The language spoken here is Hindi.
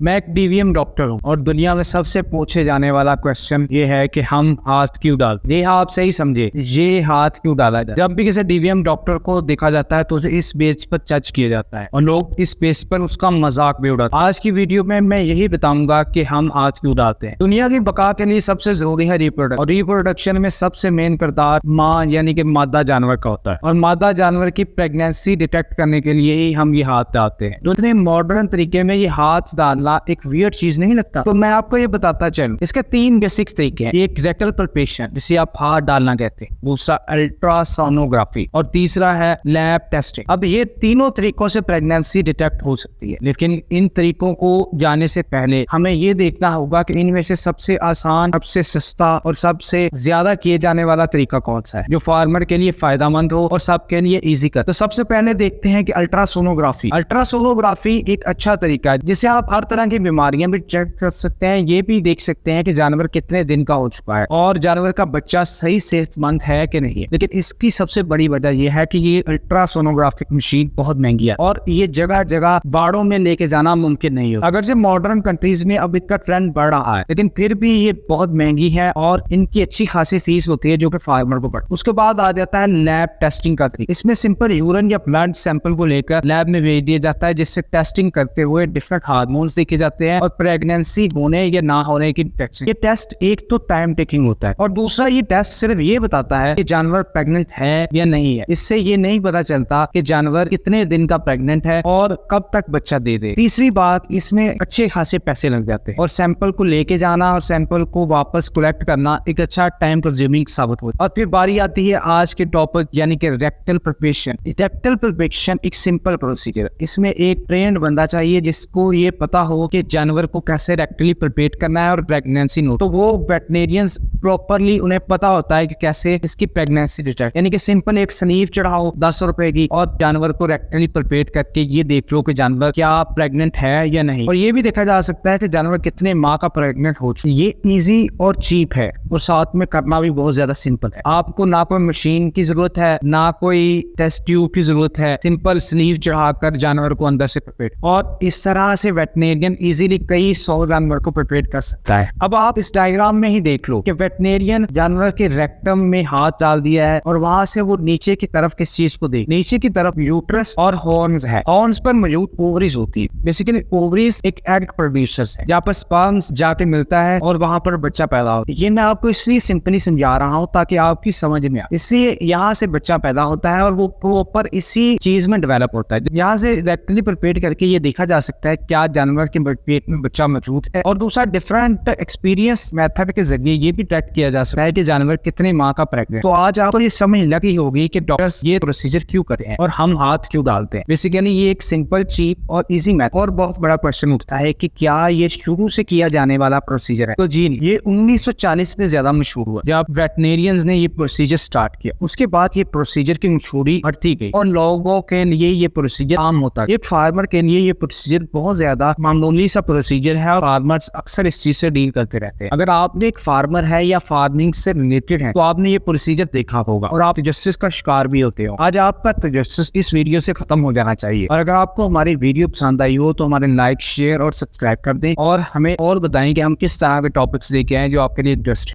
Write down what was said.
मैं एक डीवीएम डॉक्टर हूँ और दुनिया में सबसे पूछे जाने वाला क्वेश्चन ये है कि हम हाथ क्यों डालते हैं। ये आप सही समझे, ये हाथ क्यों डाला जाए। जब भी किसी डीवीएम डॉक्टर को देखा जाता है तो उसे इस बेस पर जज किया जाता है और लोग इस बेस पर उसका मजाक भी उड़ाते हैं। आज की वीडियो में मैं यही बताऊंगा कि हम हाथ क्यों डालते हैं। दुनिया की बका के लिए सबसे जरूरी है रिप्रोडक्शन, और रिप्रोडक्शन में सबसे मेन किरदार माँ यानी कि मादा जानवर का होता है। और मादा जानवर की प्रेगनेंसी डिटेक्ट करने के लिए ही हम ये हाथ डालते हैं। दूसरे मॉडर्न तरीके में ये हाथ डालना एक वियर्ड चीज नहीं लगता, तो मैं आपको ये बताता चलूं। इसके 3 बेसिक तरीके हैं। एक रेक्टल पल्पेशन जिसे आप हाथ डालना कहते हैं, दूसरा अल्ट्रासोनोग्राफी और तीसरा है लैब टेस्टिंग। अब ये तीनों तरीकों से प्रेगनेंसी डिटेक्ट हो सकती है, लेकिन इन तरीकों को जाने से पहले हमें ये देखना होगा कि इनमें से सबसे आसान, सबसे सस्ता और सबसे ज्यादा किए जाने वाला तरीका कौन सा है जो फार्मर के लिए फायदेमंद हो और सबके लिए इजी कर। तो सबसे पहले देखते हैं कि अल्ट्रासोनोग्राफी। अल्ट्रासोनोग्राफी एक अच्छा तरीका है जिससे आप हर तरह की बीमारियां भी चेक कर सकते हैं। ये भी देख सकते हैं कि जानवर कितने दिन का हो चुका है और जानवर का बच्चा सही सेहतमंद है कि नहीं है। लेकिन इसकी सबसे बड़ी वजह यह है कि ये अल्ट्रासोनोग्राफिक मशीन बहुत महंगी है और ये जगह जगह बाड़ों में लेके जाना मुमकिन नहीं हो। अगर जो मॉडर्न कंट्रीज में अब इनका ट्रेंड बढ़ रहा है, लेकिन फिर भी ये बहुत महंगी है और इनकी अच्छी खासी फीस होती है जो कि फार्मर को पड़ती है। उसके बाद आ जाता है लैब टेस्टिंग का तरीका। इसमें सिंपल यूरिन या ब्लड सैंपल को लेकर लैब में भेज दिया जाता है, जिससे टेस्टिंग करते हुए डिफरेंट हार्मोन्स देखे जाते हैं और प्रेगनेंसी होने या ना होने की टेस्ट। ये टेस्ट एक तो टाइम टेकिंग होता है और दूसरा ये टेस्ट सिर्फ ये बताता है कि जानवर प्रेग्नेंट है या नहीं है। इससे ये नहीं पता चलता कि जानवर कितने दिन का प्रेग्नेंट है और कब तक बच्चा दे दे। तीसरी बात, इसमें अच्छे खासे पैसे लग जाते हैं और सैंपल को लेके जाना और सैंपल को वापस कलेक्ट करना एक अच्छा टाइम कंज्यूमिंग साबित होता है। और फिर बारी आती है आज के टॉपिक यानी कि रेक्टल पल्पेशन। रेक्टल पल्पेशन एक सिंपल प्रोसीजर। इसमें एक ट्रेन्ड बंदा चाहिए जिसको ये पता हो कि जानवर को कैसे रेक्टली पल्पेट करना है और प्रेगनेंसी नो। तो वो वेटनेरियंस प्रॉपरली उन्हें पता होता है कि कैसे इसकी प्रेगनेंसी डिटेक्ट, यानी कि सिंपल एक स्लीव चढ़ाओ 10 रुपए की और जानवर को रेक्टली पल्पेट करके ये देख लो कि जानवर क्या प्रेग्नेंट है या नहीं। और ये भी देखा जा सकता है कि जानवर कितने माह का प्रेग्नेंट हो चुका है। ये इजी और चीप है और साथ में करना भी बहुत ज्यादा सिंपल है। आपको ना कोई मशीन की जरूरत है, ना कोई टेस्ट ट्यूब की जरूरत है। सिंपल स्लीव चढ़ाकर जानवर को अंदर से पल्पेट, और इस तरह से वेटनेरियन इजीली कई 100 जानवर को प्रिपेयर कर सकता है। अब आप इस डायग्राम में ही देख लो कि वेटनेरियन जानवर के रेक्टम में हाथ डाल दिया है और वहां से वो नीचे की तरफ किस चीज को देख, नीचे की तरफ यूट्रस और हॉर्न्स है। हॉर्न्स पर मौजूद ओवरीज होती है। बेसिकली ओवरीज एक एग प्रोड्यूसर्स है जहाँ पर स्पर्म्स जाके मिलता है और वहां पर बच्चा पैदा होता है। ये मैं आपको इसलिए सिंपली समझा रहा हूँ ताकि आपकी समझ में आए। इसलिए यहाँ से बच्चा पैदा होता है और वो प्रॉपर इसी चीज में डेवलप होता है। यहाँ से रेक्टली प्रिपेयर करके ये देखा जा सकता है क्या जानवर के पेट में बच्चा मौजूद है। और दूसरा, डिफरेंट एक्सपीरियंस मेथड के जरिए ये भी ट्रैक किया जा सकता है कि जानवर कितने माह का प्रेग्नेंट। तो आज आपको ये समझ लगी होगी कि डॉक्टर्स ये प्रोसीजर क्यों करते हैं और हम हाथ क्यों डालते हैं। बेसिकली ये एक सिंपल, चीप और इजी मेथड। और बहुत बड़ा क्वेश्चन उठता है कि क्या ये शुरू से किया जाने वाला प्रोसीजर है? तो जी नहीं, ये 1940 में ज्यादा मशहूर हुआ जब वेटनेरियंस ने ये प्रोसीजर स्टार्ट किया। उसके बाद ये प्रोसीजर की मशहूरी बढ़ती गई और लोगों के लिए ये प्रोसीजर आम होता है। एक फार्मर के लिए ये प्रोसीजर बहुत ज्यादा मामूली सा प्रोसीजर है और फार्मर्स अक्सर इस चीज से डील करते रहते हैं। अगर आप एक फार्मर है या फार्मिंग से रिलेटेड है तो आपने ये प्रोसीजर देखा होगा और आप तजस्सुस का शिकार भी होते हो। आज आपका तजस्सुस इस वीडियो से खत्म हो जाना चाहिए। और अगर आपको हमारी वीडियो पसंद आई हो तो हमारे लाइक, शेयर और सब्सक्राइब कर दें और हमें और बताएं कि हम किस तरह के टॉपिक्स लेके आए जो आपके लिए इंटरेस्ट